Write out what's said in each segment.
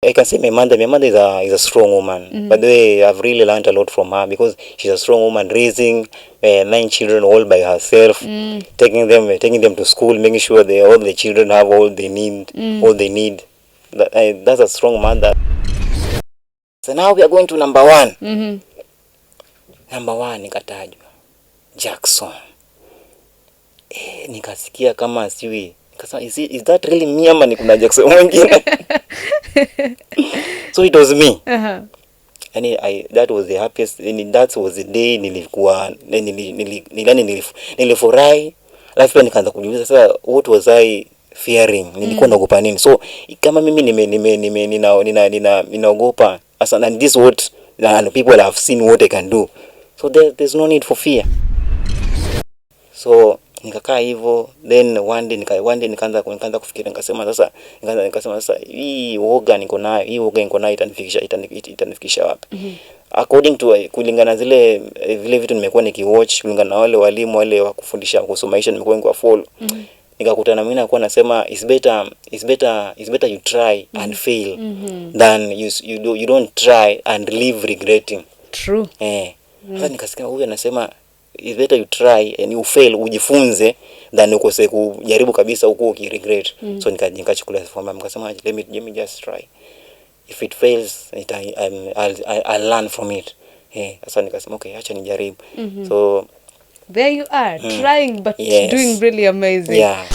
I can say my mother is a strong woman. By the way, I've really learned a lot from her because she's a strong woman raising 9 children all by herself, taking them to school, making sure all the children have all they need. That's a strong mother. So now we are going to number 1. Number 1 nikatajwa Jackson. Nikasikia kama siwi. Nikasema is that really me ama ni kuna Jackson mwingine? So it was me. And that was the happiest, and that was the day nilikuwa nilifurahi. Alafu pia nikaanza kujiuliza sasa what was I fearing? Nilikuwa naogopa nini? So kama mimi ninaogopa asa, and this what and people have seen what I can do. So there's no need for fear. So nikakaa hivyo, then one day nikaanza kufikiria, nikasema sasa hii woga niko nayo itanifikisha wapi? According to kulingana vile vitu nimekuwa nikiwatch, kulingana na wale walimu wale wa kufundisha kuhusu maisha nimekuwa nikifollow, nikakutana mimi nakuwa nasema it's better you try and fail than you don't try and live regretting. True. Sasa nikasikia huyu anasema it's better you try and you fail, ujifunze, than ukose kujaribu kabisa huko ukiregret. So nikachukulia form, nikasema let me just try. If it fails, I'll learn from it. Sasa nikasema okay, acha nijaribu. So there you are, trying but doing really amazing. Yeah.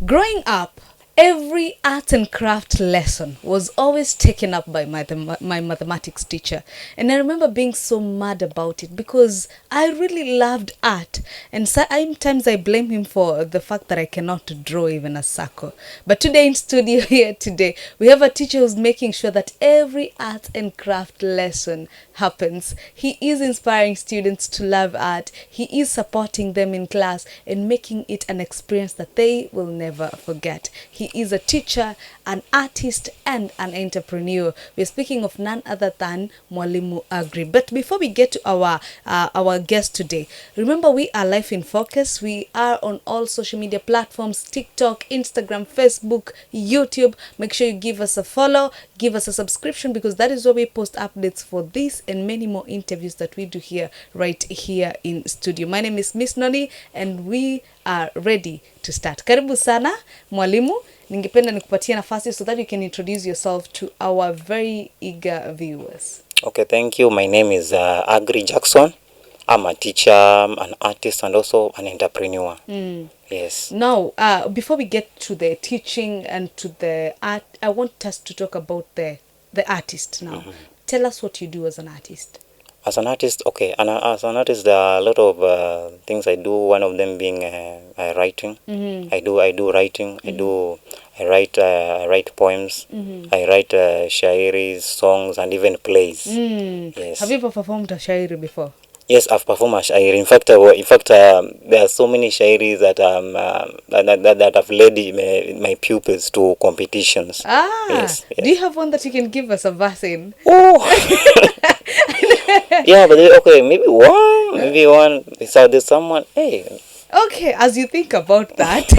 Growing up, every art and craft lesson was always taken up by my mathematics teacher. And I remember being so mad about it because I really loved art. And sometimes I blame him for the fact that I cannot draw even a circle. But today in studio here today, we have a teacher who's making sure that every art and craft lesson happens. He is inspiring students to love art. He is supporting them in class and making it an experience that they will never forget. He is a teacher, an artist, and an entrepreneur. We're speaking of none other than Mwalimu Aggrey. But before we get to our guest today, remember we are live in focus. We are on all social media platforms: TikTok, Instagram, Facebook, YouTube. Make sure you give us a follow, give us a subscription, because that is where we post updates for this and many more interviews that we do here, right here in studio. My name is Miss Noni and we are ready to start. Karibu sana Mwalimu. Ningependa nikupatia nafasi so that you can introduce yourself to our very eager viewers. Okay, thank you. My name is Aggrey Jackson. I'm a teacher, an artist, and also an entrepreneur. Yes. Now, before we get to the teaching and to the art, I want us to talk about the artist now. Tell us what you do as an artist. As an artist, okay. As an artist, there are a lot of things I do. One of them being writing. I do writing. I write poems. I write shairis, songs, and even plays. Yes. Have you ever performed a shairi before? Yes, I've performed a shairi. In fact, there are so many shairis that that have led my pupils to competitions. Yes. Do you have one that you can give us a verse in? Oh. Yeah, but okay, maybe one. So there's someone. Hey. Okay, as you think about that,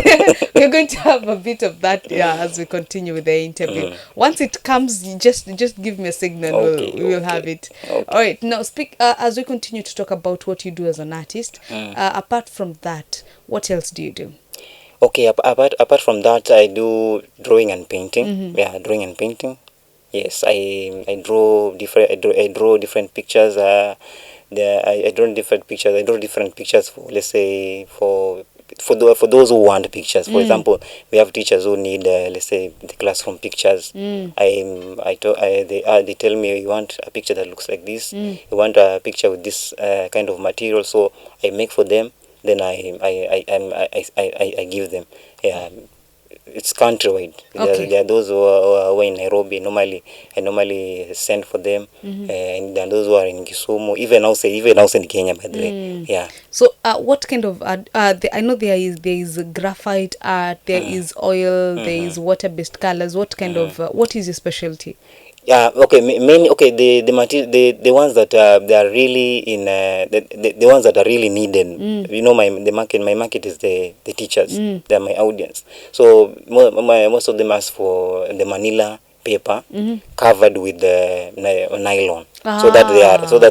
we're going to have a bit of that as we continue with the interview. Once it comes, you just give me a signal. Okay, we will have it. Okay. All right. Now, speak as we continue to talk about what you do as an artist. Apart from that, what else do you do? Okay, apart from that, I do drawing and painting. Yeah, drawing and painting. Yes, I draw different pictures. I draw different pictures. I draw different pictures for, let's say, for those who want pictures. For example, we have teachers who need, let's say, the classroom pictures. They tell me, you want a picture that looks like this. You want a picture with this kind of material. So I make for them. Then I give them. Yeah. It's countrywide. Okay. There are those who are in Nairobi. I normally send for them, and those who are in Kisumu, even also in Kenya, by the way. Yeah. So, what kind of I know there is graphite art, there is oil, there is water-based colors. What kind of what is your specialty? Yeah, okay, mainly okay. The ones that they are really in the ones that are really needed. You know, my market is the teachers. They are my audience. So most of them ask for the Manila paper covered with the nylon, so Ah, that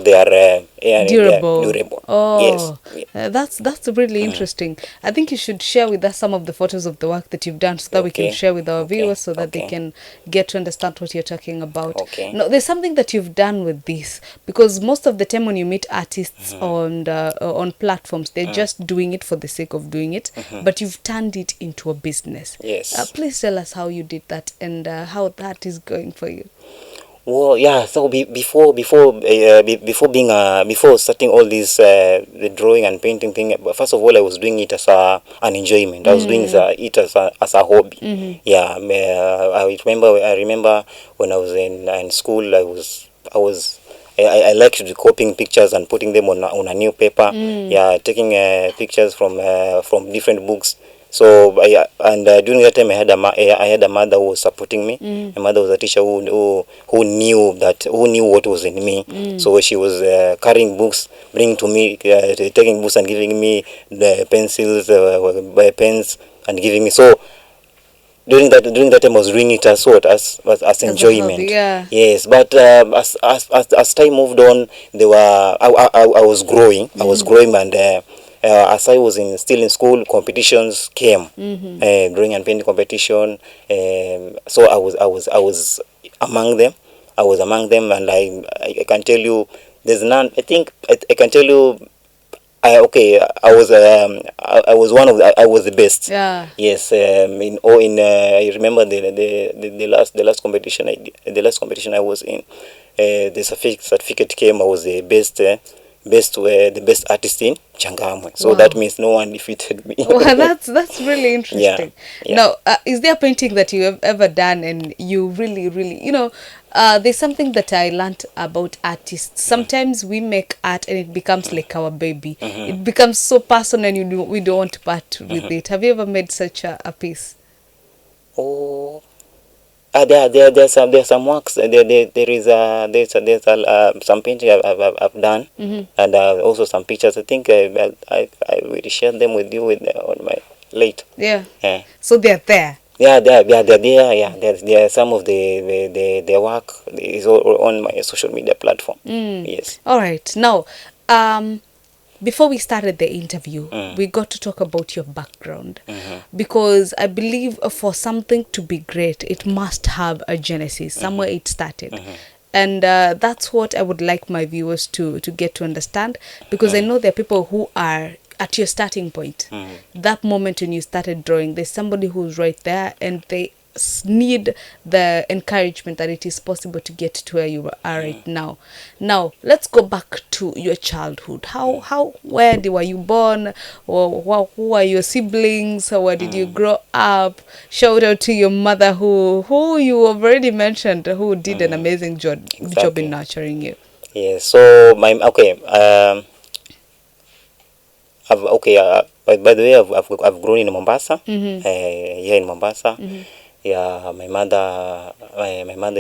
they are yeah, they are durable. durable. Yes. Oh, that's really interesting. I think you should share with us some of the photos of the work that you've done so that we can Okay. share with our Okay. viewers so that they Okay. can get to understand what you're talking about. Okay. No, there's something that you've done with this because most of the time when you meet artists on platforms, they're just doing it for the sake of doing it, but you've turned it into a business. Yes. Please tell us how you did that and how that is going for you. Well, yeah. So before being before starting all this the drawing and painting thing, first of all, I was doing it as an enjoyment. I was doing it as a hobby. Yeah. I remember when I was in school, I liked copying pictures and putting them on a new paper. Yeah, taking pictures from different books. So during that time, I had a mother who was supporting me. My mother was a teacher who knew what was in me. So she was carrying books, bringing to me, taking books and giving me the pencils, pens, and giving me. So during that time I was doing it as what as As a hobby, enjoyment. yeah. Yes, but as time moved on, I was growing. I was growing, and as I was still in school, competitions came. Drawing and painting competition. So I was among them. I was among them, and I can tell you, there's none. I can tell you, I was one of I was the best. Yeah. Yes, I remember the last competition I was in. The certificate came. I was the best artist in Changamwe. So that Wow. means no one defeated me. Well, that's really Yeah, interesting. yeah. Now, is there a painting that you have ever done and you really, really, there's something that I learned about artists. Sometimes we make art and it becomes like our baby. It becomes so personal and we don't want to part with it. Have you ever made such a piece? Oh. There are some works. There is some painting I've done, and also some pictures. I think I will share them with you on my late. Yeah. Yeah. So they're there. Yeah, they're there. Yeah, there are some of their work is all on my social media platform. Yes. All right. Now, before we started the interview, we got to talk about your background because I believe for something to be great, it must have a genesis, somewhere it started. And that's what I would like my viewers to get to understand because I know there are people who are at your starting point. That moment when you started drawing, there's somebody who's right there and they need the encouragement that it is possible to get to where you are right now. Now, let's go back to your childhood. Where were you born? Or who are your siblings? Or where did you grow up? Shout out to your mother who you have already mentioned, who did an amazing job in Exactly. nurturing you. Yeah. So by the way, I've grown in Mombasa. Here in Mombasa. Yeah, my mother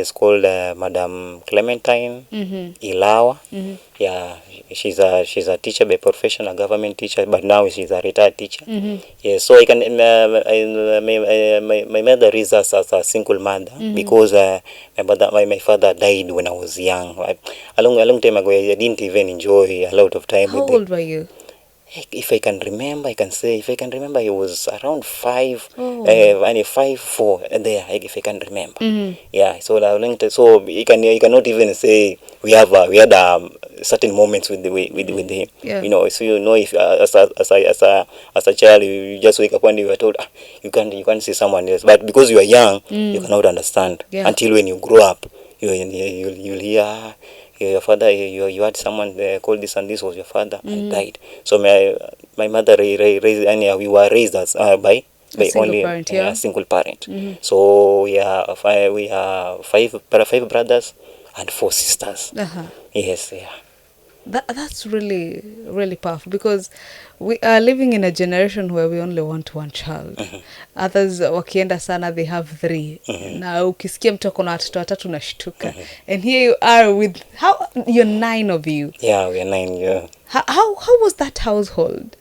is called Madam Clementine Ilawa. Yeah, she's a teacher by profession, a government teacher, but now she's a retired teacher. Yeah, so I can my mother raised us as a single mother because my father died when I was young. A long time ago, I didn't even enjoy a lot of time How with them. old were you? If I can remember, I can say if I can remember, he was around 5, Oh. and 5'4" there. If I can remember, yeah. So so you cannot even say we had certain moments with him. Yeah. So if as a child you just wake up one day you are told you can't see someone else, but because you are young you cannot understand Yeah. until when you grow up you'll hear. Your father, you had someone called this and this was your father and died. So my mother raised, and we were raised as A by single only parent, yeah. a single parent. So we are five brothers and 4 sisters. Uh-huh. Yes, yeah. That's really, really powerful, because we are living in a generation where we only want one child. Others wakienda sana they have 3. Na ukisikia mtu akona watoto 3 unashtuka. And here you are with you're 9 of you. Yeah, we are 9. Yeah. How was that household?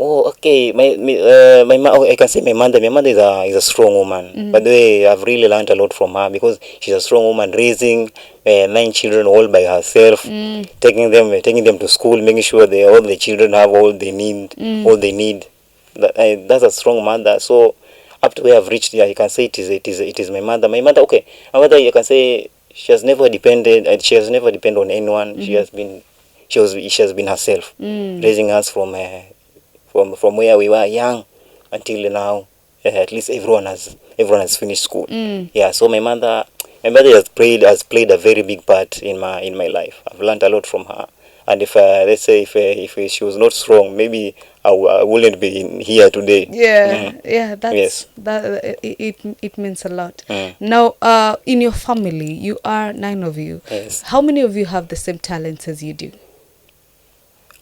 Oh, okay. I can say my mother. My mother is a strong woman. By the way, I've really learned a lot from her, because she's a strong woman, raising 9 children all by herself, taking them to school, making sure all the children have all they need. That's a strong mother. So up to where I've reached, I can say it is my mother. My mother, okay. My mother, you can say she has never depended on anyone. She has been herself, raising us from where we were young until now. At least everyone has finished school. Yeah, so my mother has played a very big part in my life. I've learned a lot from her. And if let's say if she was not strong, maybe I wouldn't be here today. Yeah, it means a lot. Now, in your family, you are 9 of you. Yes. How many of you have the same talents as you do?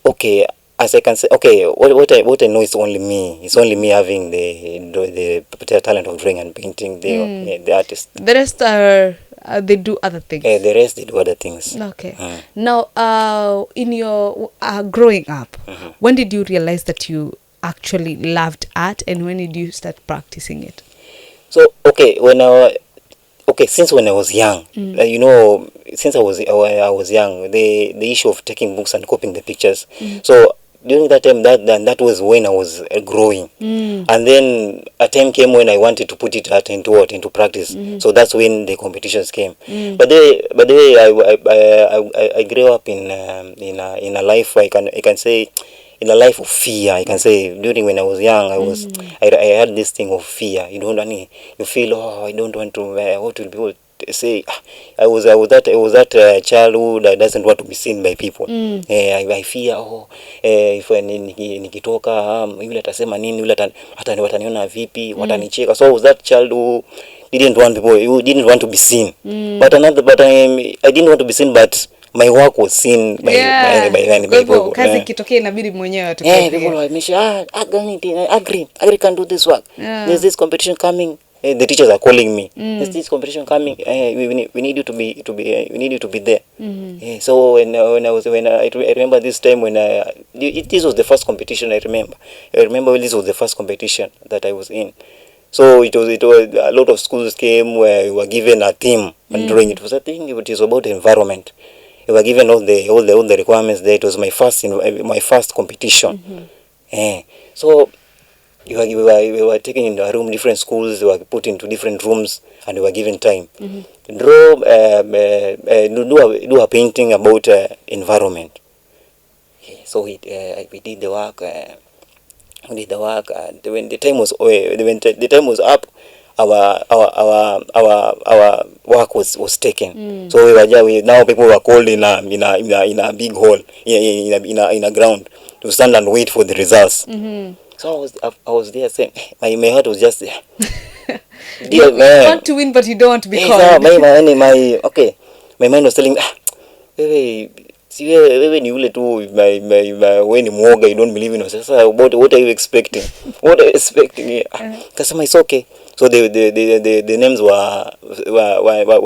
Okay, as I can say, okay, what I know is only me. It's only me having the talent of drawing and painting. The artist. The rest are they do other things. Yeah, the rest they do other things. Okay. Now, in your growing up, when did you realize that you actually loved art, and when did you start practicing it? So since when I was young, since I was young, the issue of taking books and copying the pictures. So during that time, that was when I was growing, and then a time came when I wanted to put it into practice. So that's when the competitions came. But the way I grew up in a life, I can say, in a life of fear. I can say during when I was young, I had this thing of fear. You feel, I don't want to. What will people say? I was that child who doesn't want to be seen by people. I fear, if nikitoka yule atasema nini, yule wataniona vipi, watanicheka. So I was that child who didn't want to be seen. But I didn't want to be seen, but my work was seen by people. Kazi kitokea inabidi mwenyewe people wamesha Aggrey can do this work. There's this competition coming. The teachers are calling me. There's this competition coming. We need you to be there. So when I remember this time when this was the first competition. I remember this was the first competition that I was in. So it was a lot of schools came where we were given a theme on drawing. It was a thing. It was about the environment. We were given all the requirements there. It was my first competition. So we were taken into a room, different schools. We were put into different rooms, and we were given time. Draw, do a painting about environment. So we did the work. And when the time was up, our work was taken. So now people were called in a big hall, in a ground, to stand and wait for the results. So I was there saying, my heart was just you want to win, but you don't want to be called. My mind was telling me, wewe ni ule tu wewe ni mwoga, you don't believe in yourself. What are you expecting? Kasema it's okay. So the names were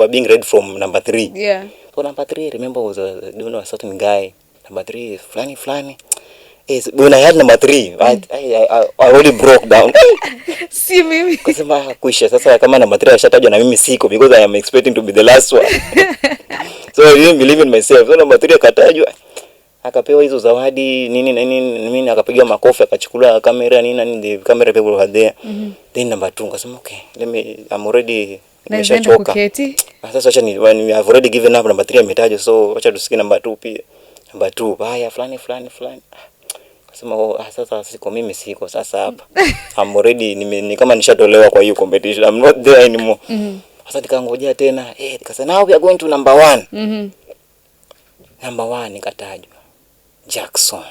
being read from number 3. Yeah. So number 3, I remember, was a certain guy. Number 3 is flani. Yes, when I had number 3, I already broke down. See mimi. Kasema kuisha sasa, kama number 3 ashatajwa na mimi siko, because I am expecting to be the last one. So I didn't believe in myself. So number 3 akatajwa, akapewa hizo zawadi nini, akapiga makofi, akachukua kamera nini, the camera people were there. Then number 2 akasema okay, I'm already nimeshachoka. Sasa acha I have already given up. Number 3 ametajwa, so acha tusikie number 2 pia. Number 2 haya fulani. Kasema sasa siko sasa hapa. I'm already ni kama nishatolewa kwa hiyo competition. I'm not there anymore. Sasa nikangojea tena, nikasema now we are going to number 1. Number 1 nikatajwa Jackson.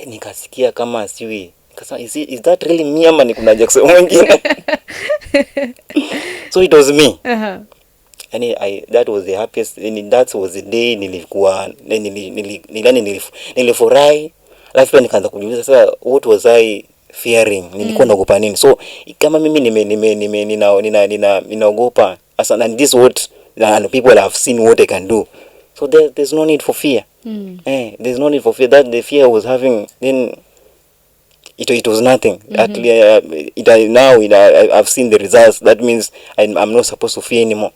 Nikasikia kama siwi. Nikasema is that really me ama ni kuna Jackson mwingine? So it was me. yani that was the happiest, yani that was the day nilikuwa nilifurahi. Alafu pia nikaanza kujiuliza sasa what was I fearing, nilikuwa naogopa nini? So kama mimi ninaogopa asa, and this what and people have seen what I can do, so there's no need for fear. There's no need for fear. That the fear I was having, then it was nothing. At now I've seen the results. That means I'm not supposed to fear anymore.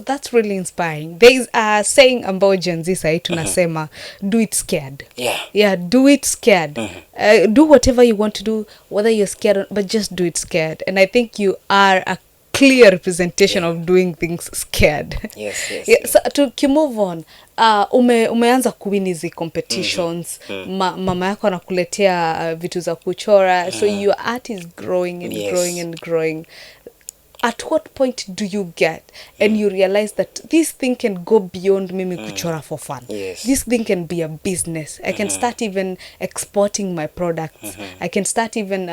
That's really inspiring. There is a saying ambao Gen Z sahi tunasema, do it scared. Yeah, do it scared. Do whatever you want to do, whether you're scared, but just do it scared. And I think you are a clear representation of doing things scared. Yes. So to move on, umeanza kuwin hizi competitions. Mama yako anakuletea vitu za kuchora, so your art is growing and growing and growing. At what point do you get and you realize that this thing can go beyond mimi kuchora for fun? This thing can be a business. I can start even exporting my products. I can start even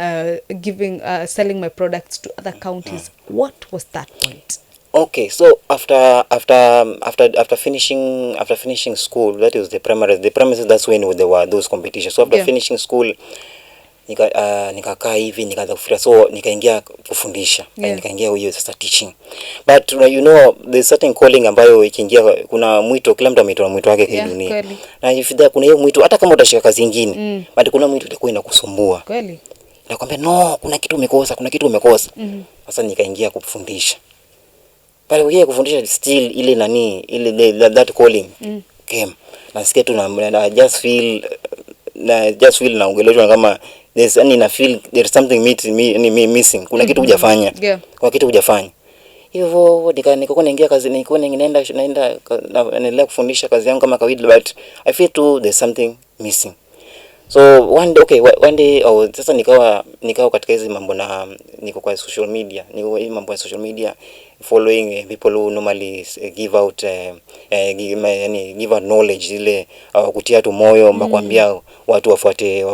selling my products to other counties. What was that point? Okay, so after finishing school, that is the premises, that's when there were those competitions. So after finishing school, nikakaa hivi nikaanza kufikiria, so nikaingia kufundisha. Nikaingia hiyo sasa teaching, but you know there's certain calling ambayo ikiingia, kuna mwito, kila mtu ameitwa mwito wake kwa dunia. Na if there kuna hiyo mwito, hata kama utashika kazi nyingine, but kuna mwito utakuwa inakusumbua kweli, nakwambia no, kuna kitu umekosa. Sasa nikaingia kufundisha, but wewe kufundisha still ile nani ile that calling came. Nasikia tu na just feel naongeleshwa kama there's any na feel there's something missing. Kuna kitu hujafanya. Kuna kitu hujafanya. Hivyo nikakuwa naingia kazi, nilikuwa naendelea kufundisha kazi yangu kama kawaida, but I feel too there's something missing. So one day sasa nikawa katika hizi mambo, na niko kwa social media, following people who normally give out knowledge, ile kutia tu moyo, mbakwambia watu wafuate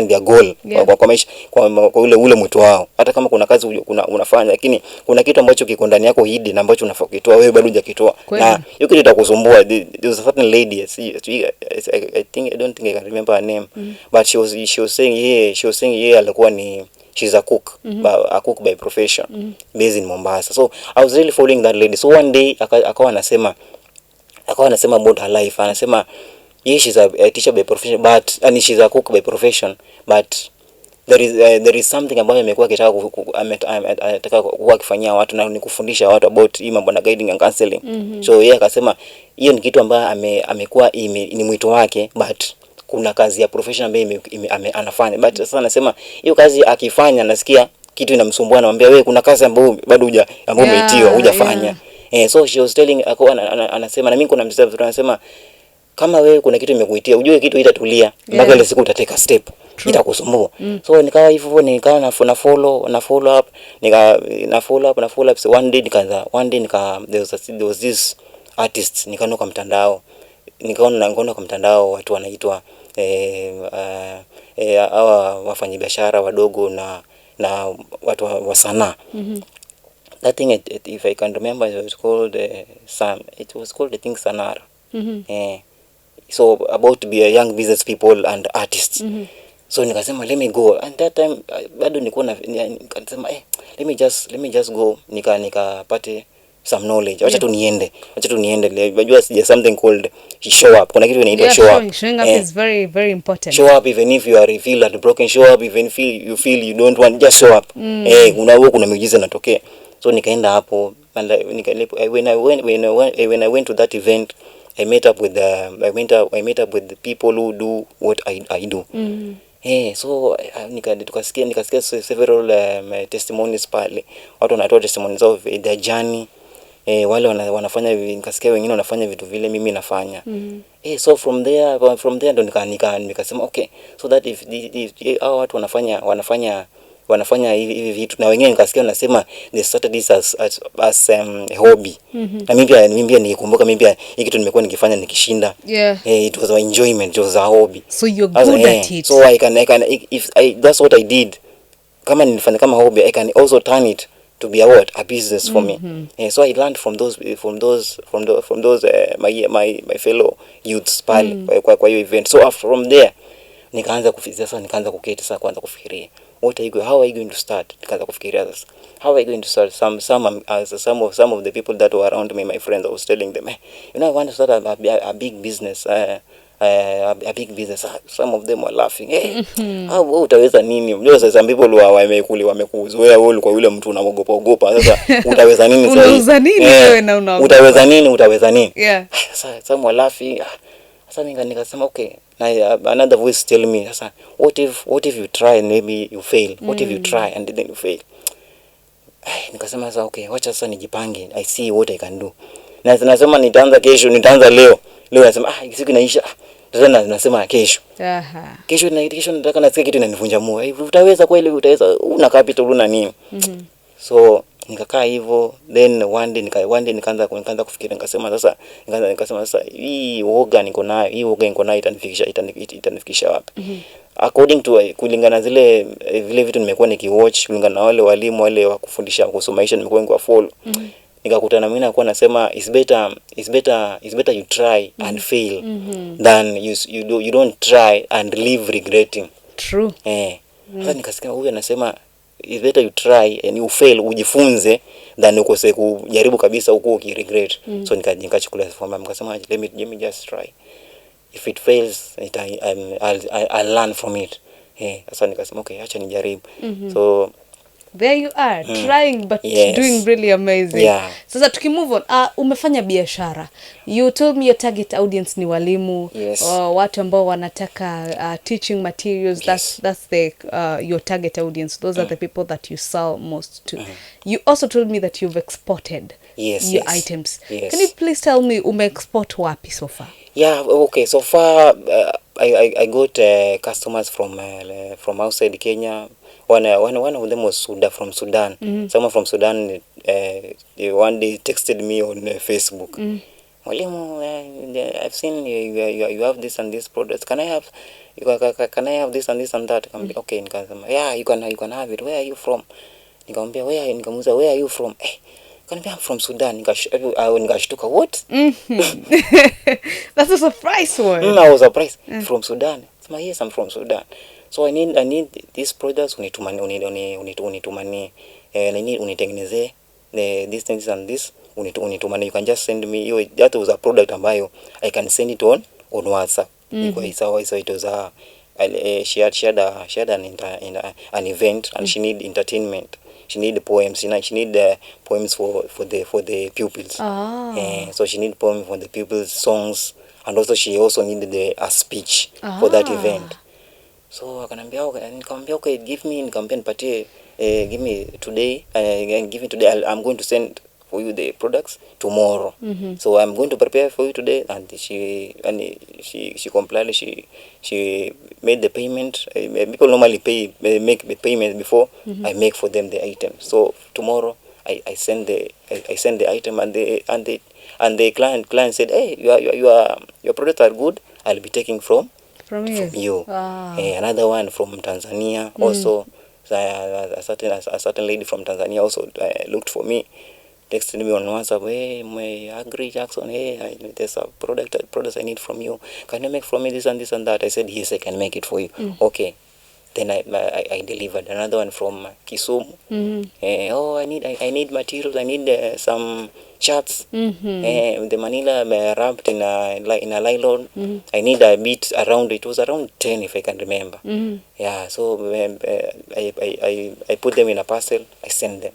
their goal kwa maisha, kwa ule mwito wao. Hata kama kuna kazi unafanya, lakini kuna kitu ambacho kiko ndani yako hidi na ambacho unafaa kitoa, wewe bado hujakitoa, na hiyo kitu itakusumbua. There was a certain lady, I don't think I can remember her name, but she was saying alikuwa ni she's a cook, a cook by profession, based in Mombasa. So I was really following that lady. So one day akawa anasema about her life. Anasema she's a teacher by profession, but and she's a cook by profession, but there is something ambayo amekuwa anataka kuwa akifanyia watu, na ni kufundisha watu about hii mambo na guiding and counseling. So yeye akasema hiyo ni kitu ambayo amekuwa ni mwito wake, but kuna kazi ya profession ambayo anafanya. But sasa anasema hiyo kazi akifanya, nasikia kitu inamsumbua, anamwambia wewe kuna kazi ambayo bado ambayo umeitiwa hujafanya. So she was telling, anasema, na mimi kuna mstari anasema, kama wewe kuna kitu imekuitia, ujue kitu itatulia mpaka ile siku utateka step, itakusumbua. So nikawa hivyo, nikawa na follow up. So one day there was this artist, nikaona kwa mtandao, kwa mtandao watu wanaitwa hawa wafanyabiashara wadogo na watu wa sanaa. That thing, if I can remember, it was called I think Sanara. So about to be a young business people and artists. So nikasema let me go, and that time bado nilikuwa nikasema let me just go nikapate some knowledge. Acha tu niende. Unajua sija something called show up. Kuna kitu inaitwa show up. Showing up is very very important. Show up even if you are feel and broken. Show up even if you feel you don't want, just show up. Kuna miujiza inatokea. So nikaenda hapo, and when I went to that event, I met up with the people who do what I do. So nikasikia several testimonies pale. Watu wanatoa testimonies of their journey. Wale wanafanya, nikasikia wengine wanafanya vitu vile mimi nafanya. So from there ndo nikasema okay, so that if hao watu wanafanya hivi vitu, na wengine nikasikia wanasema they started this as hobby. Na mimi pia nikumbuka, mimi pia hiki kitu nimekuwa nikifanya nikishinda. It was my enjoyment, it was a hobby. So you're good at it. So I can if that's what I did. Kama nilifanya kama hobby, I can also turn it to be a business for me. So I learned from those my fellow youths pale kwa hiyo event. So from there nikaanza kuketi sasa kuanza kufikiria how are you going to start. Nikaanza kufikiria sasa how are you going to start. Some of the people that were around me, my friends, I was telling them, I want to start a big business, a big business. Some of them were laughing. How utaweza nini? Unajua some people wamekuzoea wewe kwa yule mtu unaogopa sasa utaweza nini sasa? Unauza nini wewe na unaogopa? Utaweza nini? Yeah. Sasa some were laughing. Sasa nikasema okay. Now another voice tell me sasa what if you try and maybe you fail? What if you try and then you fail? Nikasema sasa okay, wacha sasa nijipange. I see what I can do. Na nasema nitaanza kesho, nitaanza leo. Leo nasema siku inaisha. Sasa nasema kesho. Kesho nataka nasikia kitu inanivunja moyo. Utaweza kweli? Utaweza? Una capital una nini? So nikakaa hivyo, then one day nikaanza kufikiri, nikasema sasa hii woga niko nayo itanifikisha wapi? According to kulingana vile vitu nimekuwa nikiwatch, kulingana na wale walimu wale wa kufundisha kuhusu maisha nimekuwa kwa follow, nikakutana mimi nakuwa nasema it's better you try and fail than you don't try and live regretting. True. Sasa nikasikia huyu anasema it's better you try and you fail, ujifunze, than ukose kujaribu kabisa huko ukiregret. So nikachukulia form, nikasema let me just try. If it fails, I'll learn from it. Sasa nikasema okay, acha nijaribu. So there you are, trying but doing really amazing. Yeah. Sasa tukimove on, umefanya biashara. You told me your target audience ni walimu, yes. Watu ambao wanataka teaching materials. Yes. That's the your target audience. Those are the people that you sell most to. You also told me that you've exported your items. Yes. Can you please tell me ume-export wapi so far? Yeah, okay. So far, I got customers from outside Kenya. One of them was from Sudan. Someone from Sudan one day texted me on Facebook. Mwalimu, I've seen you have this and this products. Can I have this and this and that? Okay, nikasema yeah, you can have it. Where are you from? Nikamwambia nikamuuliza where are you from? Kanambia I'm from Sudan. Nikashtuka, what? That's a surprise one. I was surprised. From Sudan. Sema yes, I'm from Sudan. So I need these products, unitumanie, unitengenezee these things and this, unitumanie. You can just send me. That was a product ambayo I can send it on WhatsApp. It was she had an event and she need entertainment. She need poems. She need poems for the pupils. So she need poems for the pupils, songs, and also she also needed a speech for that event. So nikamwambia okay, give me today. I'm going to send for you the products tomorrow. So I'm going to prepare for you today, and she complied. She made the payment. People normally make the payment before I make for them the item. So tomorrow I send the item, and the client said, hey, your products are good. I'll be taking from you. Another one from Tanzania also. A certain lady from Tanzania also looked for me, texted me on WhatsApp, hey, my Aggrey Jackson, hey, there's a product I need from you. Can you make from me this and this and that? I said yes, I can make it for you. Okay. Then I delivered another one from Kisumu. I need materials. I need some shirts. The manila wrapped in a nylon. I need a bit around. It was around 10 if I can remember. Yeah. So I put them in a parcel. I send them.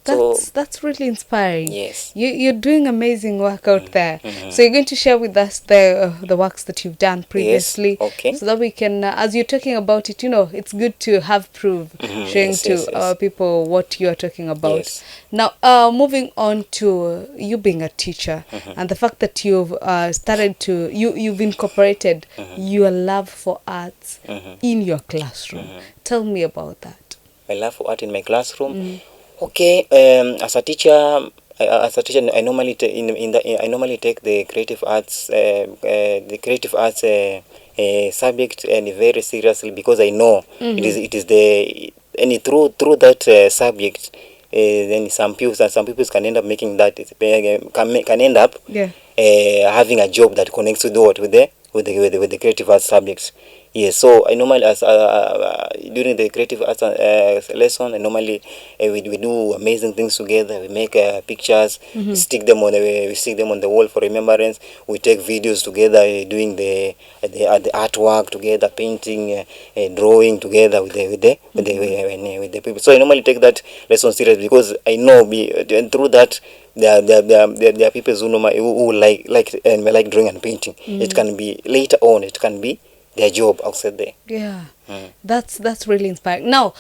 That's really inspiring. Yes. You're doing amazing work out there. So you're going to share with us the works that you've done previously. Yes. Okay. So that we can, as you're talking about it, it's good to have proof, showing to people what you're talking about. Yes. Now, moving on to you being a teacher and the fact that you've you've incorporated your love for arts in your classroom. Tell me about that. My love for art in my classroom. Okay, as a teacher, I normally take the creative arts subject and very seriously, because I know it is through that subject then some people can end up making that, can end up having a job that connects with the creative arts subjects. Yes, so I normally, as during the creative arts lesson, I normally we do amazing things together. We make pictures, we stick them on the wall for remembrance. We take videos together, doing the artwork together, painting, drawing together with the people. So I normally take that lesson serious, because I know through that there are people who like drawing and painting. It can be later on, it can be their job outside there. Yeah, that's really inspiring. Now,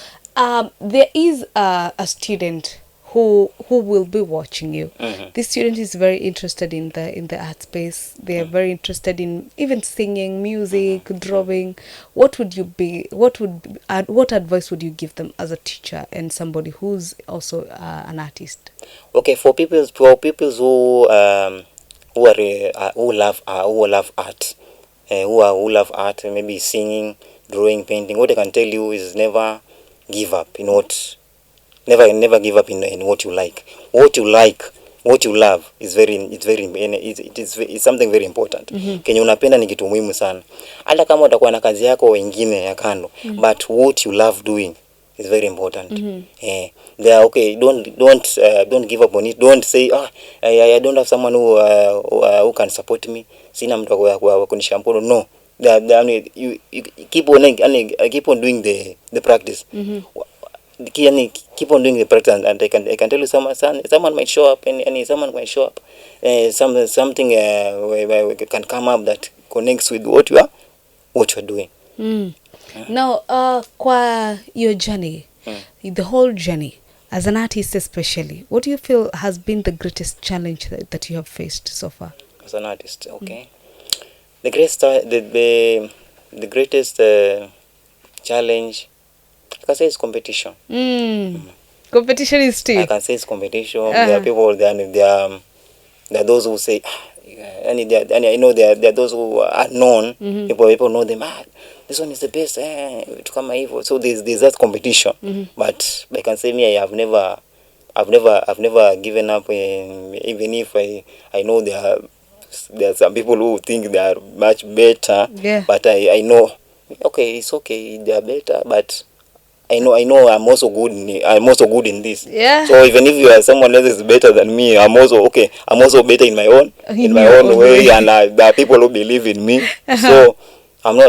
there is a student who will be watching you. This student is very interested in the art space. They are very interested in even singing, music, drawing. What advice would you give them as a teacher and somebody who's also an artist? Okay, for people who love art. Who love art, maybe singing, drawing, painting, what I can tell you is never give up in what never give up in what you like. What you like, what you love is it's something very important. Kenye unapenda ni kitu muhimu sana. Hata kama utakuwa na kazi yako wengine ya kando, but what you love doing is very important. Okay, don't give up on it. Don't say I don't have someone who can support me. Sina mtu wa kunishampolo. No, you keep on doing the practice. Keep on doing the practice, and I can tell you someone might show up, and someone might show up. Something where can come up that connects with what you are doing. Now, kwa your journey, the whole journey, as an artist especially, what do you feel has been the greatest challenge that you have faced so far? As an artist, okay. The greatest challenge, I can say, is competition. Competition is still. I can say it's competition. There are people, there are those who say, and I know there are those who are known. People know them. This one is the best. To come evil. So there's that competition. But I can say me, I've never given up. Even if I know there are some people who think they are much better. But I know, okay, it's okay, they are better. But I know I'm also good in this. So even if you are someone else is better than me, I'm also better in my own way, and there are people who believe in me. So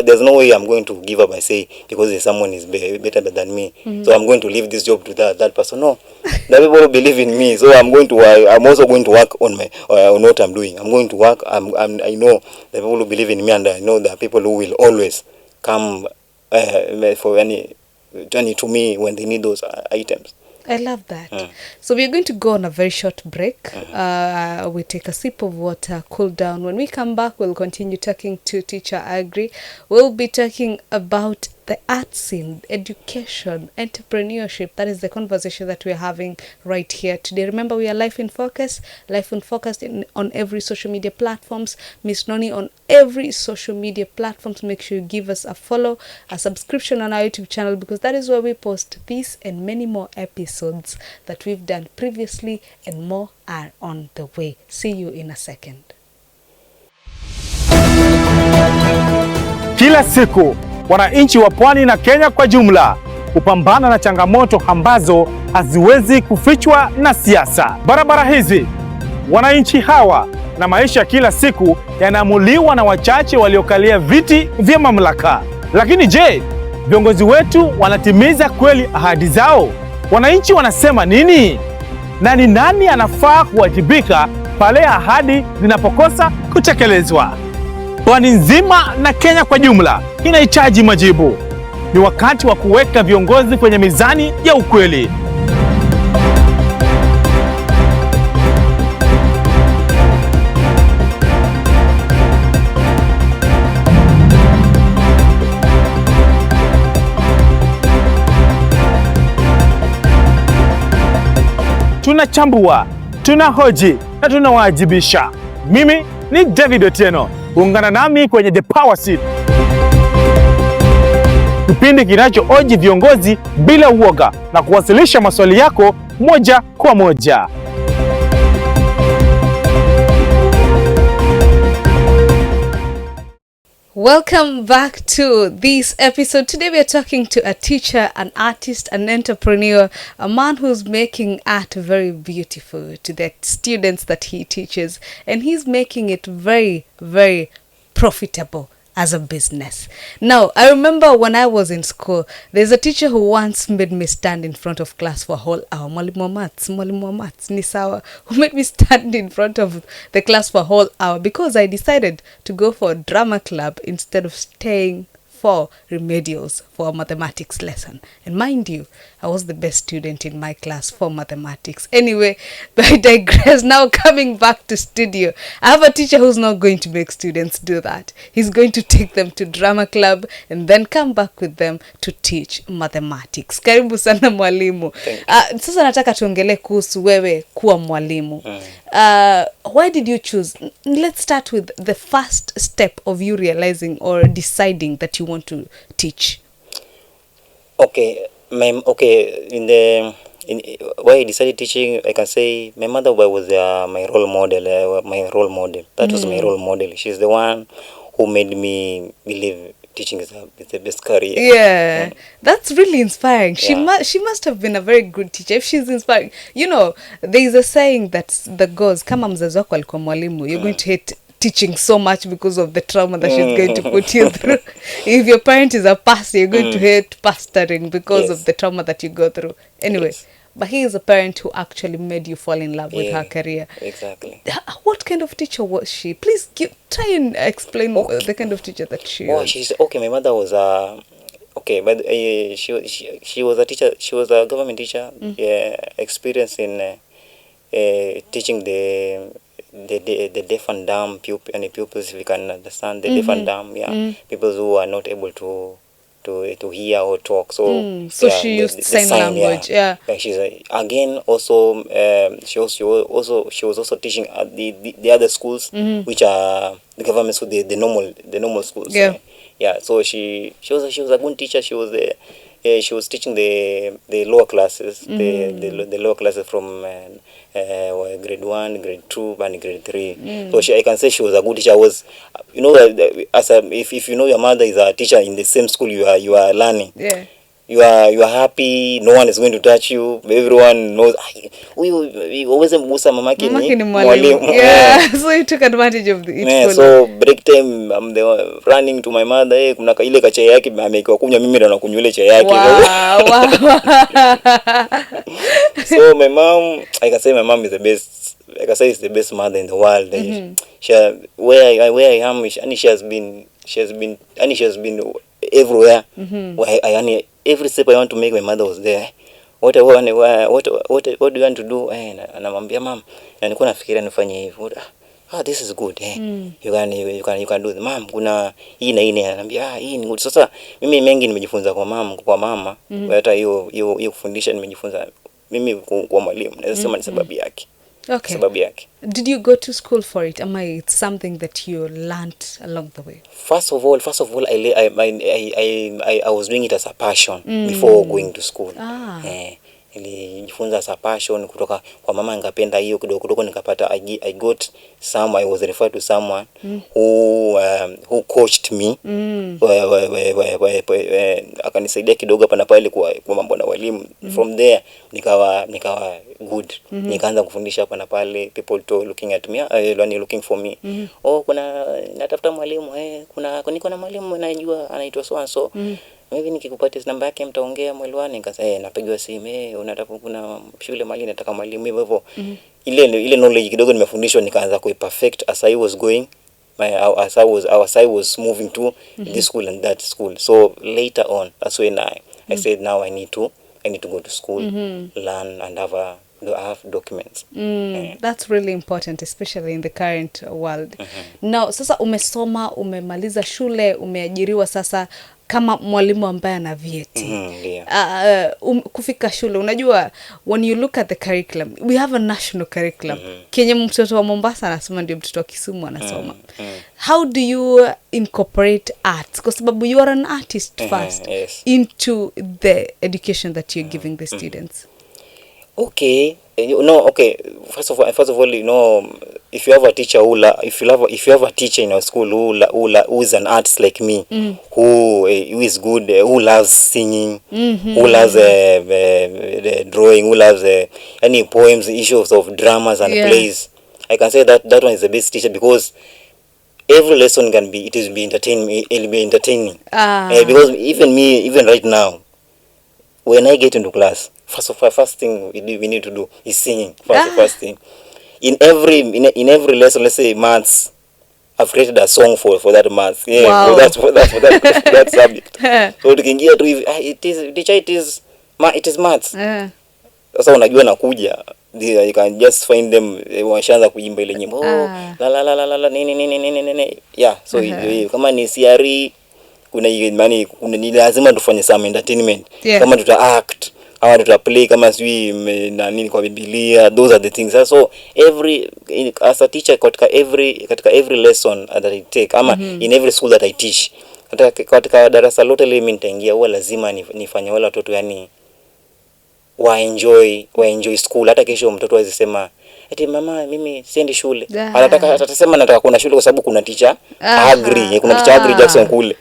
there's no way I'm going to give up and say because someone is better than me, so I'm going to leave this job to that person. No, there are people who believe in me, so I'm also going to work on what I'm doing. I'm going to work. I know the people who believe in me, and I know there are people who will always come for any journey to me when they need those items. I love that. So we're going to go on a very short break. We take a sip of water, cool down. When we come back, we'll continue talking to teacher Aggrey. We'll be talking about the art scene, education, entrepreneurship. That is the conversation that we're having right here today. Remember, we are Life in Focus on every social media platforms. Miss Noni on every social media platforms. Make sure you give us a follow, a subscription on our YouTube channel, because that is where we post these and many more episodes that we've done previously, and more are on the way. See you in a second. Kila siku wananchi wa Pwani na Kenya kwa jumla hupambana na changamoto ambazo haziwezi kufichwa na siasa. Barabara hizi, wananchi hawa na maisha kila siku yanaamuliwa na wachache waliokalia viti vya mamlaka. Lakini je, viongozi wetu wanatimiza kweli ahadi zao? Wananchi wanasema nini? Na ni nani anafaa kuwajibika pale ahadi zinapokosa kutekelezwa? Pwani nzima na Kenya kwa jumla inahitaji majibu. Ni wakati wa kuweka viongozi kwenye mizani ya ukweli. Tunachambua, tunahoji na tunawajibisha. Mimi ni David Otieno. Ungana nami kwenye The Power Seat. kipindi kinachooji viongozi bila uoga na kuwasilisha maswali yako moja kwa moja. Welcome back to this episode. Today we are talking to a teacher, an artist, an entrepreneur, a man who's making art very beautiful to the students that he teaches, and he's making it very, very profitable as a business. Now, I remember when I was in school, there's a teacher who once made me stand in front of class for a whole hour. Mwalimu wa maths, ni sawa, who made me stand in front of the class for a whole hour because I decided to go for a drama club instead of staying for remedials for a mathematics lesson. And mind you, I was the best student in my class for mathematics. Anyway, but I digress. Now coming back to studio, I have a teacher who's not going to make students do that. He's going to take them to drama club and then come back with them to teach mathematics. Karibu sana mwalimu. Sasa nataka tuongele kuhusu wewe kuwa mwalimu. Why did you choose? Let's start with the first step of you realizing or deciding that you want to teach. Okay, why I decided teaching, I can say my mother was my role model. That was my role model. She's the one who made me believe teaching is the best career. Yeah, that's really inspiring. She must have been a very good teacher if she's inspiring. You know, there is a saying that goes, kama mzazi wako alikuwa mwalimu, you're going to hate teaching so much because of the trauma that she's going to put you through. If your parent is a pastor, you're going to hate pastoring because of the trauma that you go through. Anyway, but he is a parent who actually made you fall in love with her career. Exactly. What kind of teacher was she? Please try and explain the kind of teacher that she was. She's okay. My mother was but she was a teacher. She was a government teacher. Experienced in teaching the deaf and dumb pupils, if you can understand the deaf and dumb, people who are not able to hear or talk. So she used sign language. She's again also she was also teaching at the other schools, which are the government school, the normal schools. So she was a good teacher. She was teaching the lower classes, the lower classes from grade 1, grade 2, and grade 3. So I can say she was a good teacher. You know, if you know your mother is a teacher in the same school you are learning. You are happy. No one is going to touch you. Everyone knows. We always musa mamake ni mwalimu. So you took advantage of it. So break time, I'm running to my mother. Kuna ile kachai yake amekiwa kunywa, mimi ndo nakunywa ile chai yake. Wow. So my mom, I can say my mom is the best. Like I say, is the best mother in the world. Where I am, she has been everywhere. Every step I want to make, my mother was there. What do you want to do? Anamwambia mom, na nilikuwa nafikiria nifanye hivi. This is good. You can do it. Mom, kuna hii na hii, ananiambia hii ni good. Sasa mimi mengi nimejifunza kwa mama. Hata hiyo kufundisha nimejifunza mimi kwa mwalimu. Naweza sema ni sababu yake. Okay. Sababu yake. Did you go to school for it? It's something that you learned along the way? First of all, I was doing it as a passion before going to school. Nilijifunza as a passion kutoka kwa mama, ngapenda hiyo kidogo nikapata. I was referred to someone who coached me. Akanisaidia kidogo hapa na pale kwa mambo na walimu. From there nikawa good. Nikaanza kufundisha hapa na pale. People looking at me, looking for me. Kuna natafuta mwalimu, niko na mwalimu najua anaitwa so and so. Maybe nikikupatia namba yake mtaongea mwelewani. Nikasema napigiwa simu, unataka kuna shule mali nataka mwalimu hivyo. Ile knowledge kidogo nimefundishwa, nikaanza kuiperfect as I was going. As I was moving to this school and that school. So later on, that's when I said now I need to go to school, learn and have documents. That's really important, especially in the current world. Now, sasa umesoma, umemaliza shule, umeajiriwa sasa. kama mwalimu ambaye ana vyeti. Yeah. Kufika shule, unajua when you look at the curriculum, we have a national curriculum. Kenye mtoto wa Mombasa anasoma ndio mtoto wa Kisumu anasoma. How do you incorporate arts? Kwa sababu you are an artist first, yes, into the education that you're giving the students. Okay, okay. First of all, if you have a teacher if you have a teacher in your school who is an artist like me, who is good, who loves singing, who loves the drawing, who loves any poems, issues of dramas and plays, I can say that one is the best teacher, because every lesson it'll be entertaining. Because even right now, when I get into class, first thing we need to do is singing. First thing. In every lesson, let's say maths, I've created a song for that maths. Yeah, wow. for that subject. So tukiingia tu hivi, it is maths. Sasa unajua nakuja, you can just find them washaanza kuimba ile nyimbo. La la la la la nini. Yeah, so kama ni CRE kuna ni lazima tufanye some entertainment. Kama tuta act, ama tuta play kama sui na nini kwa Biblia, those are the things. So as a teacher katika every lesson that I take, ama in every school that I teach, katika darasa lote lile mimi nitaingia, huwa lazima nifanye wale watoto yani wa enjoy school. Hata kesho mtoto aweze sema eti mama mimi siendi shule, atasema nataka kuna shule kwa sababu kuna teacher Aggrey, kuna teacher Aggrey Jackson kule,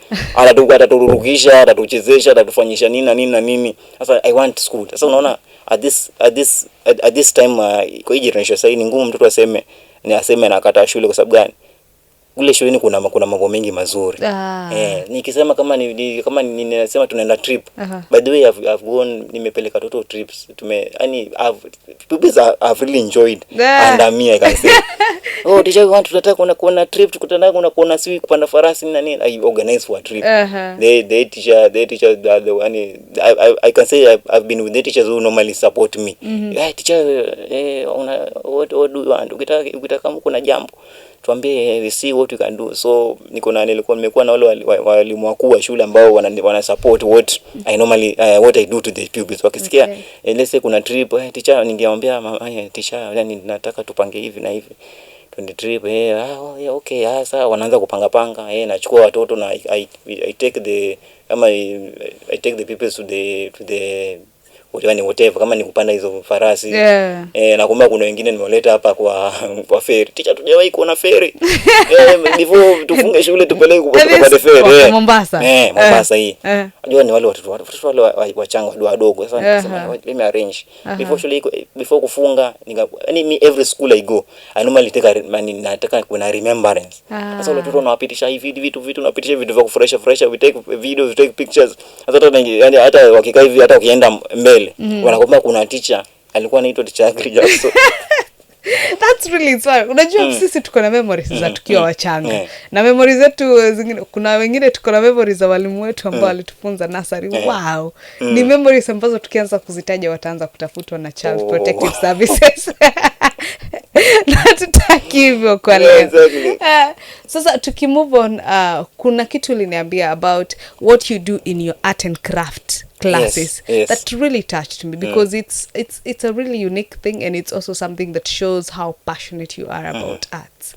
atatururukisha, atatuchezesha, atatufanyisha nini na nini. Sasa I want school. Sasa unaona at this time kwa hii generation sasa ni ngumu mtoto aseme anakata shule. Kwa sababu gani? Kule shuleni kuna mambo mengi mazuri. Nikisema kama ninasema tunaenda trip. By the way, I've gone, nimepeleka toto trips. People have really enjoyed. And me, I can say, oh, teacher, tunataka kuona trip, tukutana kuona sisi kupanda farasi na nini. I organize for a trip. They teacher the one, I can say I've been with the teachers who normally support me. Hey, teacher, what do you want? Ukitaka kama kuna jambo tuambie, we see what you can do. So nilikuwa nimekuwa na wale walimu wakuu wa shule ambao wana support what I normally what I do to the pupils. Wakisikia let's say kuna trip, teacher, ningeambia teacher, yani nataka tupange hivi na hivi, twende trip. Okay, sasa wanaanza kupanga, nachukua watoto na I take the pupils to the whatever, kama ni kupanda hizo farasi. Nakumbuka kuna wengine nimeleta hapa kwa ferry. Teacher, tujawahi kuona ferry. Before tufunge shule tupeleke kwa ferry. Mombasa. Mombasa hii. Unajua ni wale watoto wale wachanga wadogo. Sasa nikasema let me arrange. Before kufunga, me every school I go, I normally nataka kuna remembrance. Sasa wale watoto wanawapitisha hivi vitu napitisha vitu vya kufurahisha, we take videos, we take pictures. Hata wakikaa hivi, hata ukienda mbele wanakwambia kuna teacher alikuwa anaitwa teacher Aggrey Jackson. That's really inspiring. Unajua sisi tuko na memories za tukiwa wachanga. Na memories zetu zingine, kuna wengine tuko na memories za walimu wetu ambao walitufunza nursery. Wow. Ni memories ambazo tukianza kuzitaja wataanza kutafutwa na Child Protective Services. Na tutaki hivyo kwa leo. Exactly. Sasa tukimove on, kuna kitu uliniambia about what you do in your art and craft classes. Yes. That really touched me, because it's a really unique thing, and it's also something that shows how passionate you are about arts.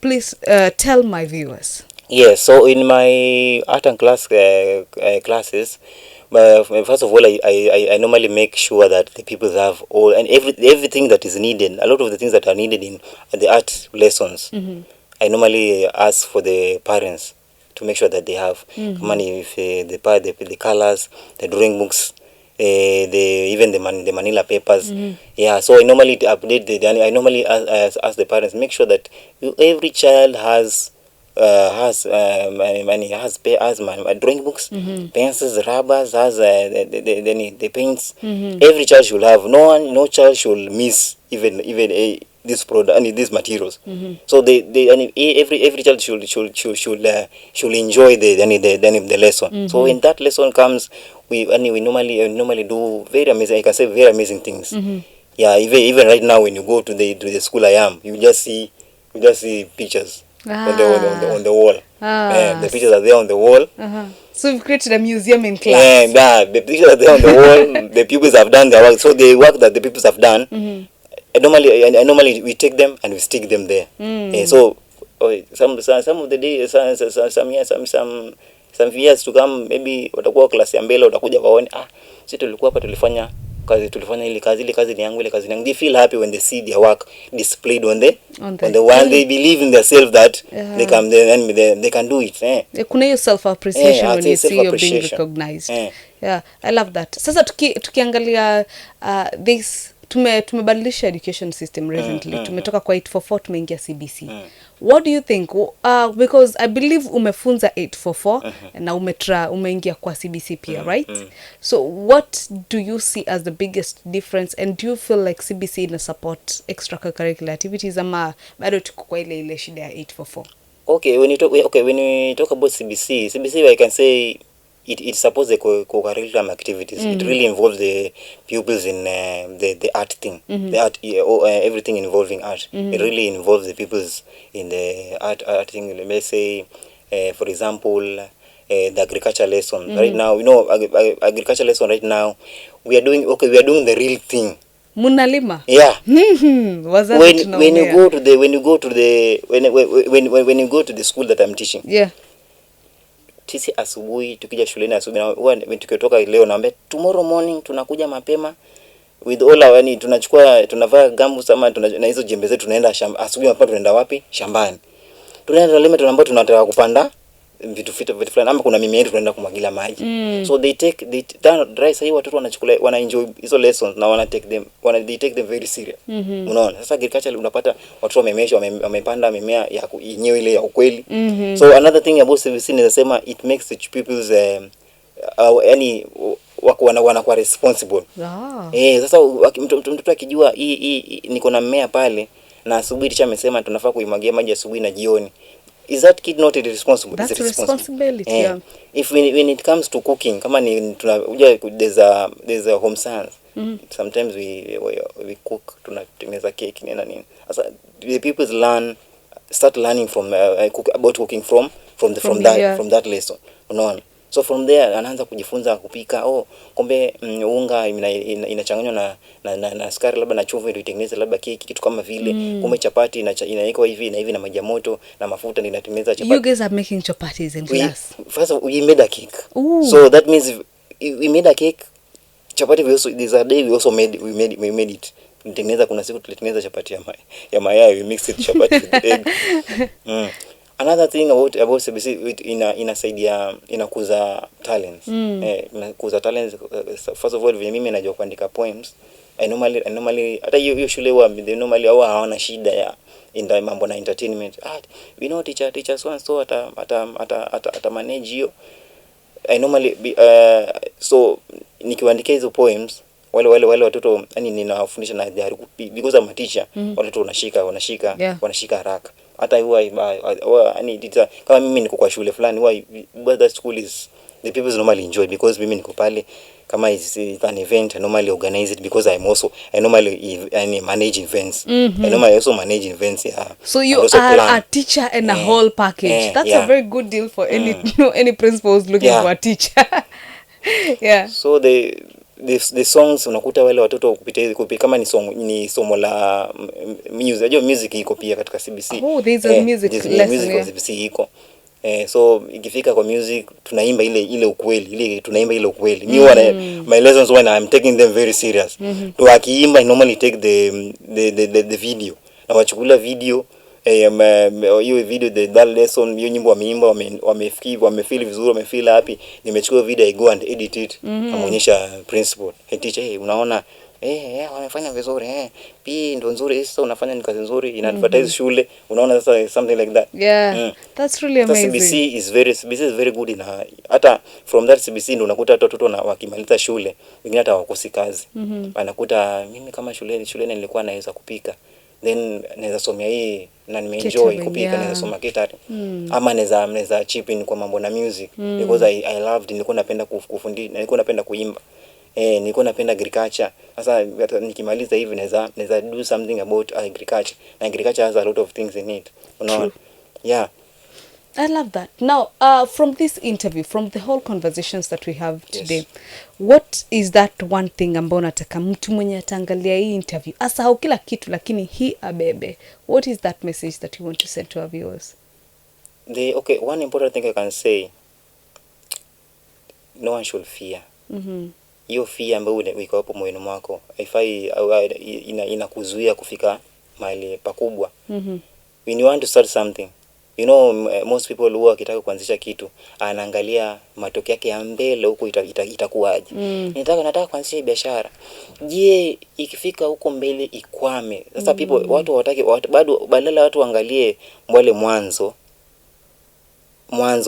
Please tell my viewers. Yes, so in my art and classes, first of all, I normally make sure that the people have all and everything that is needed. A lot of the things that are needed in the art lessons, I normally ask for the parents to make sure that they have money, if the colors, the drawing books, even the manila papers. So I normally update I normally ask the parents, make sure that every child has my drawing books, pencils, rubbers, has the paints. Every child should have. No child should miss even this product and these materials. So every child should enjoy the lesson. So when that lesson comes, we normally do very amazing. I can say very amazing things. Even right now when you go to the school I am, you just see pictures on the wall. The pictures are there on the wall. So you've created a museum in class. Yeah, the pictures are there on the wall. The pupils have done their work. So the work that the pupils have done, normally we take them and we stick them there. So some of the days, some years to come, maybe watakuwa class ya mbele, watakuja waone, sisi tulikuwa hapa tulifanya ile kazi ni yangu, ile kazi ni yangu. They feel happy when they see their work displayed on the one. They believe in themselves that they can do it. Kuna hiyo self appreciation when you see you're being recognized. Yeah, I love that. Sasa tukiangalia this tumebadilisha education system recently. Tumetoka kwa 844 tumeingia CBC. What do you think? Because I believe umefunza 844 na umeingia kwa CBC pia, right? So what do you see as the biggest difference, and do you feel like CBC ina support extracurricular activities ama bado tuko kwa ile shida ya 844? Okay, when we talk about CBC I can say it supports the co-curriculum activities. It really involves the pupils in the art thing, the art, everything involving art. It really involves the pupils in the art thing. Let's say, for example, the agriculture lesson. Right now, agriculture lesson right now, we are doing the real thing. Munalima. Yeah. When you go to the school that I'm teaching. Yeah. Sisi asubuhi tukija shuleni asubuhi tukitoka leo naambia tomorrow morning tunakuja mapema with all our tunavaa gambu sama na hizo jembe zetu tunaenda shamba asubuhi mapema. Tunaenda wapi? Shambani. Tunaenda lima tunaambia tunataka kupanda vitu fulani ama kuna mimea yetu tunaenda kumwagilia maji. So they take dry sasa watoto wana enjoy hizo lessons na they take them very serious. Unaona? Sasa agriculture unapata watoto wamepanda mimea ya yenyewe ile ya ukweli. So another thing about CBC ninasema it makes the pupils wanakuwa responsible. Sasa mtoto akijua hii niko na mmea pale na asubuhi teacher amesema tunafaa kuimwagia maji asubuhi na jioni. Is that kid not responsible? That's responsibility. Yeah. If when it comes to cooking, kama there's a home science. Sometimes we cook, tunatengeneza cake nini na nini. Sasa the people start learning from about cooking from that lesson. Unaona? So from there anaanza kujifunza kupika. Kumbe unga inachanganywa na sukari labda na chumvi ndio itengeneze labda keki kitu kama vile. Kumbe chapati inawekwa hivi na maji ya moto na mafuta ndio inatengeneza chapati. You guys are making chapatis in class. First we made a cake. So that means we made a cake. Chapati there's a day we made it. Nitengeneza kuna siku tulitengeneza chapati ya mayai, we mix it chapati with egg. Another thing about CBC inasaidia inakuza talents. Inakuza talents. First of all, mimi najua kuandika poems. I normally hata hiyo shule normally hawana shida ya in mambo na entertainment. We know teachers one so ata manage hiyo. I normally so nikiwaandikia hizo poems wale watoto ninawafundisha na because I'm a teacher. Watoto wanashika haraka. Hata huwa kama mimi niko kwa shule fulani but that school is the people normally enjoy because mimi niko pale kama is an event I normally organize it because I normally manage events. I normally also manage events. So you are a teacher and a whole package. That's a very good deal for any principal who's looking for a teacher. So the songs unakuta wale watoto kupitia kama ni somo la music. Unajua music iko pia katika CBC. There's a music lesson. Music CBC iko. So ikifika kwa music tunaimba ile ukweli. Tunaimba ile ukweli. My lessons when I'm taking them very serious. To akiimba I normally take the video. Na wachukulia video hiyo video that lesson hiyo nyimbo wameimba wamefeel vizuri wamefeel happy. Nimechukua video I go and edit it. Namuonyesha principal. Hey teacher, unaona wamefanya vizuri pia ndo nzuri sasa unafanya ni kazi nzuri ina advertise shule unaona sasa something like that. That's really amazing. CBC is very good na hata from that CBC ndo unakuta watoto na wakimaliza shule wengine hata wakosi kazi. Anakuta mimi kama shule nilikuwa naweza kupika then naweza somea hii na nimeenjoy kupika naweza soma catering ama naweza chip in kwa mambo na music because I loved nilikuwa napenda kufundisha nilikuwa napenda kuimba nilikuwa napenda agriculture. Sasa nikimaliza hivi naweza do something about agriculture. And agriculture has a lot of things in it. Unaona? I love that. Now, from this interview, from the whole conversations that we have today, Yes. what is that one thing ambao nataka mtu mwenye atangalia hii interview asahau kila kitu lakini hii abebe? What is that message that you want to send to our viewers? Okay, one important thing I can say, no one should fear. Hiyo fear ambayo iko hapo moyoni mwako haifai, inakuzuia kufika mahali pakubwa. When you want to start something, you know, most people who wakitaka kuanzisha kitu anaangalia matokeo yake ya mbele huko itakuwaje. Nataka kuanzisha biashara. Je, ikifika huko mbele ikwame? Sasa people, watu hawataki, bado badala watu waangalie mbele mwanzo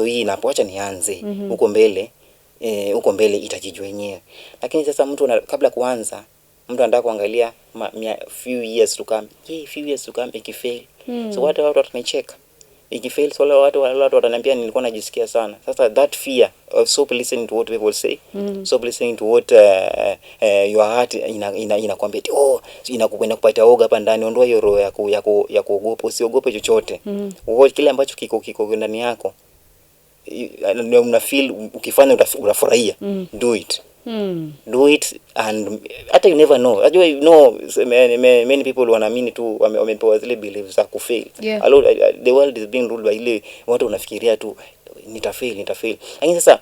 hii inapoacha nianze huko mbele, huko mbele itajijua yenyewe. Lakini sasa mtu kabla kuanza, mtu anataka kuangalia few years to come. Few years to come ikifail. So watu watanicheka. Ikifail, so watu wataniambia nilikuwa najisikia sana. Sasa that fear of stop listening to what people say. Stop listening to what your heart inakwambia, inakukwenda kupata oga hapa ndani. Ondoa hiyo roho ya kuogopa. Usiogope chochote. Kile ambacho kiko ndani yako, una feel ukifanya unafurahia. Do it. Do it, and hata you never know. Ajua, you know, many people wanaamini tu wamepewa zile beliefs za kufail. The world is being ruled by ile watu unafikiria tu nitafail. Lakini sasa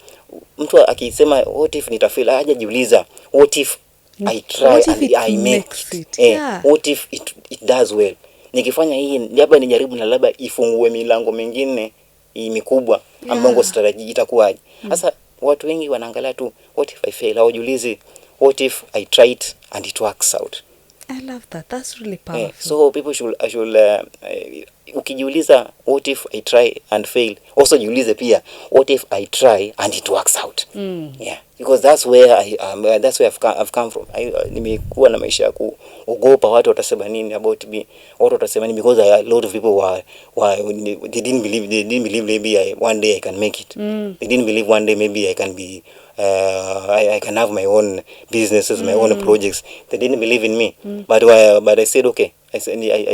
mtu akisema what if nitafail, hajajiuliza what if I try and I make it. What if it does well? Nikifanya hii labda nijaribu na labda ifungue milango mingine mikubwa ambayo strategy itakuwaje. Sasa watu wengi wanaangalia tu what if I fail, hawajiulizi what if I tried and it works out. I love that. That's really powerful. So people should ukijiuliza what if I try and fail, also jiulize pia what if I try and it works out. Because that's where I've come from. Nimekuwa na maisha ya kuogopa watu watasema nini about me, watu watasema nini, because a lot of people they didn't believe maybe one day I can make it. They didn't believe one day maybe I can be I can have my own businesses, my own projects. They didn't believe in me. But I said okay. I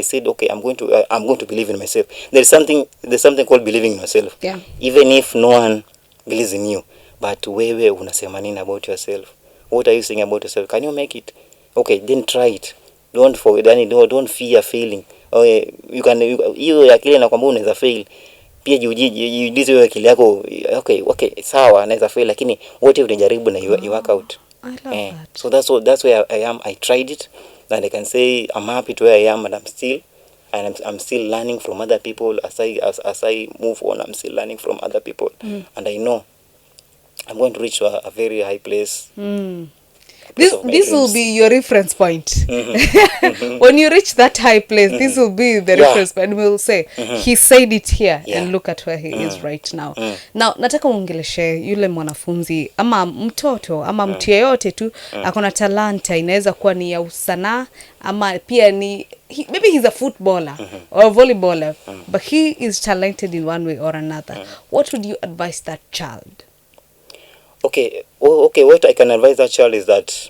said okay, I'm going to believe in myself. There's something called believing in yourself. Even if no one believes in you, but wewe unasema nini about yourself? What are you saying about yourself? Can you make it? Okay, then try it. Don't fear failing. You can, hiyo akili na kwamba unaweza fail. Pia jiulize wewe akili yako, okay, sawa naweza fail, lakini what if unajaribu na you work out? I love that. So that's where I am. I tried it, and I can say I'm happy to where I am, and I'm still learning from other people as I move on. I'm still learning from other people, and I know I'm going to reach a very high place. This will be your reference point. When you reach that high place, this will be the reference point. We'll say, he said it here, and look at where he is right now. Now, nataka uongeleshe yule mwanafunzi, ama mtoto, ama mtu yeyote tu, akona talanta, inaweza kuwa ni ya usanaa, ama pia ni, maybe he's a footballer, or a volleyballer, but he is talented in one way or another. What would you advise that child? Okay, what I can advise that child is that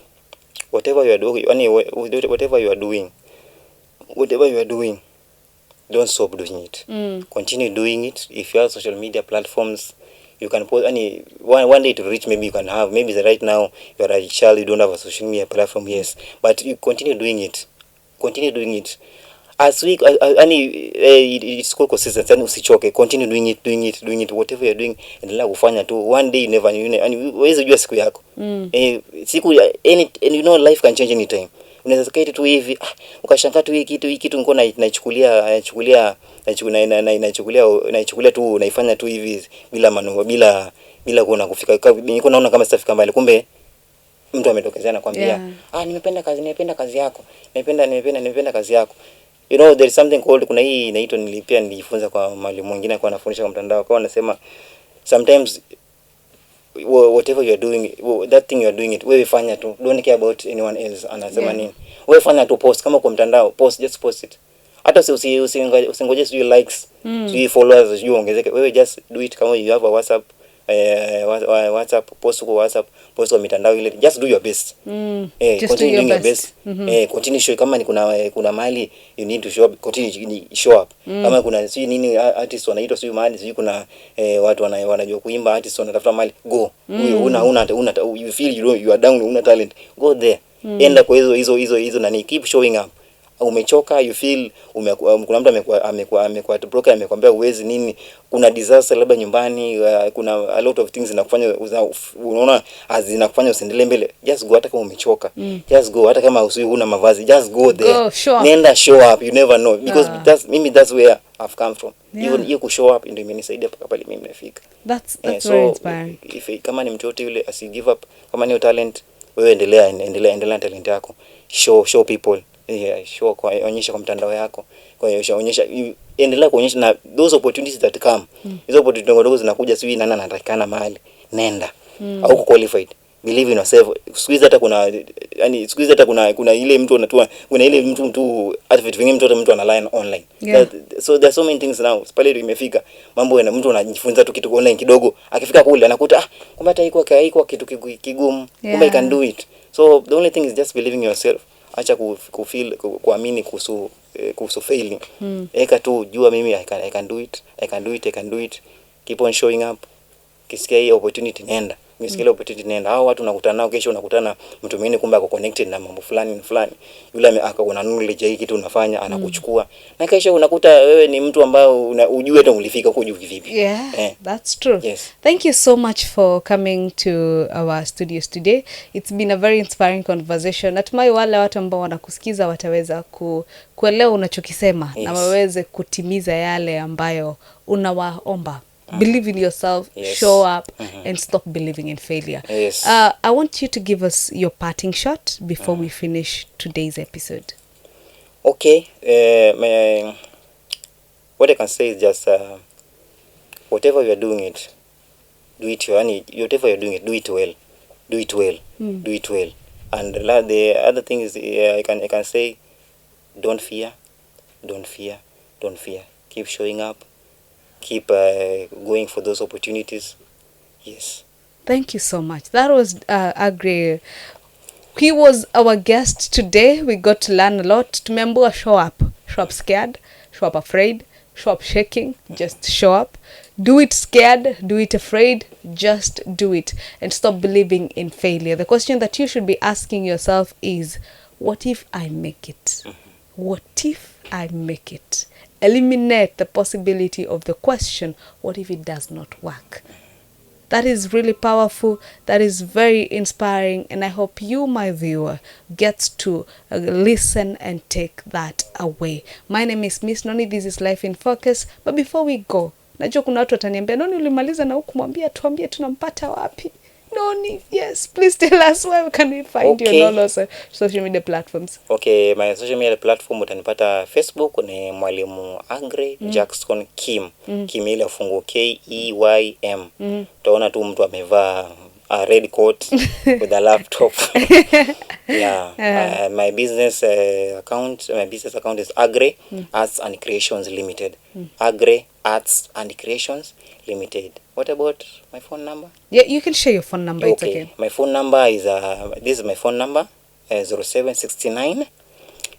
whatever you are doing, don't stop doing it. Continue doing it. If you have social media platforms, you can post one day to reach, maybe you can have, maybe right now you are a child, you don't have a social media platform, yes, but you continue doing it. As we it's called consistency, and usichoke. Continue doing it. Whatever you're doing, endelea kufanya tu. One day you never huwezi jua siku yako. Siku you know life can change anytime. Unaweza kati tu hivi ukashangaa tu hii kitu niko naichukulia tu, naifanya tu hivi bila kuona kufika. Niko naona kama sitafika mbali, kumbe mtu ametokezea na kwambia nimependa kazi yako. Nimependa kazi yako. You know, there is something called, kuna hii inaitwa, nilijifunza kwa mwalimu mwingine kwa anafundisha kwa mtandao, kwa anasema sometimes whatever you are doing, that thing you are doing it, wewe fanya tu, don't care about anyone else anasema nini. Wewe fanya tu, post kama kwa mtandao, just post it. Hata usingoje likes, followers, ongezeke. Wewe just do it. Kama you have a WhatsApp, WhatsApp, post kwa WhatsApp, post kwa mitandao ile, just do your best. Continue doing your best. Continue show, kama ni kuna mahali you need to show up, continue show up. Kama kuna si nini artist wanaitwa si mahali, si kuna watu wanajua kuimba, artist wanatafuta mahali, go. Una you feel you are down, una talent, go there. Enda kwa hizo nani, keep showing up. Umechoka, you feel kuna mtu amekuwa broken, amekwambia uwezi nini, kuna disaster labda nyumbani, kuna a lot of things zinakufanya unaona zinakufanya usiendelee mbele, just go. Hata kama umechoka, just go. Hata kama una mavazi, just go there. Nenda show up, you never know, because that's where I've come from. Even you ku show up ndio imenisaidia mpaka pale mimi nimefika. That's very inspiring. If kama ni mtu yote yule asi give up, kama ni talent, wewe endelea talent yako, show people. Show onyesha kwa mtandao yako, kwa hiyo onyesha, endelea kuonyesha, na those opportunities that come, hizo opportunities ndogo zinakuja, sio nani anatakana mahali, nenda. Au qualified, believe in yourself. Squeeze hata kuna ile mtu anatua, kuna ile mtu advert vingine mtu ana line online. So there's so many things now. Pale imefika mambo yana mtu anajifunza tu kitu online kidogo, akifika kule anakuta kumbe hata iko kitu kigumu, kumbe I can do it. So the only thing is just believing yourself. Acha kuamini kuhusu failing. Eka tu jua mimi I can do it. Keep on showing up. Kisikia hii opportunity nenda. Msikia opportunity nenda. Hao watu unakutana nao kesho, unakutana mtu mwingine kumbe ako connected na mambo fulani. Yule akaona knowledge hii kitu unafanya, anakuchukua. Na kesho unakuta wewe ni mtu ambao ujue hata ulifika huko juu vipi. That's true. Yes. Thank you so much for coming to our studios today. It's been a very inspiring conversation. Natumai wale watu ambao wanakusikiza wataweza kuelewa unachokisema, na waweze kutimiza yale ambayo unawaomba. Believe in yourself, show up, and stop believing in failure. I want you to give us your parting shot before we finish today's episode. Okay. What I can say is just whatever you are doing it, do it. Whatever you're doing it, do it well. Do it well. And the other thing is, I can say, don't fear. Keep showing up. Keep going for those opportunities. Yes. Thank you so much. That was Aggrey. He was our guest today. We got to learn a lot. Tumeambiwa show up scared, show up afraid, show up shaking, just show up. Do it scared, do it afraid, just do it, and stop believing in failure. The question that you should be asking yourself is, what if I make it? What if I make it? Eliminate the possibility of the question, what if it does not work? That is really powerful. That is very inspiring. And I hope you, my viewer, gets to listen and take that away. My name is Miss Noni. This is Life in Focus. But before we go, najua kuna watu wataniambia, Noni ulimaliza na hukumwambia tuambie tunampata wapi? Noni, yes, please tell us where can we find you on all social media platforms. Okay, my social media platform utanipata Facebook ni Mwalimu Aggrey Jackson Kim. Kim ile fungu KEYM. Utaona tu mtu amevaa a red coat with a laptop. My business account is Aggrey Arts and Creations Limited. Aggrey Arts and Creations Limited. What about my phone number? Yeah, you can share your phone number. It's okay. My phone number is this is my phone number 0769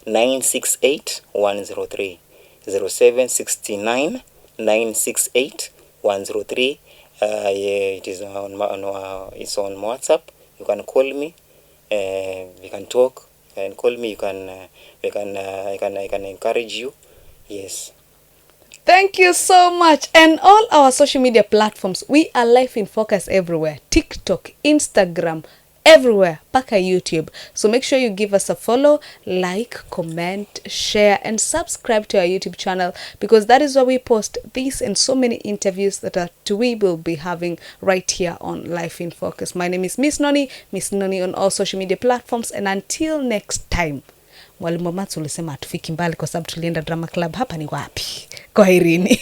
968 103. 0769 968 103. It is it's on WhatsApp. You can call me. We can talk. You can call me. I can encourage you. Yes. Thank you so much. And all our social media platforms, we are Life in Focus everywhere. TikTok, Instagram, everywhere, paka YouTube. So make sure you give us a follow, like, comment, share, and subscribe to our YouTube channel, because that is where we post these and so many interviews that we will be having right here on Life in Focus. My name is Miss Noni on all social media platforms, and until next time. Mwalimu Matsu ulisema hatufiki mbali kwa sababu tulienda drama club. Hapa ni wapi? Kwaherini.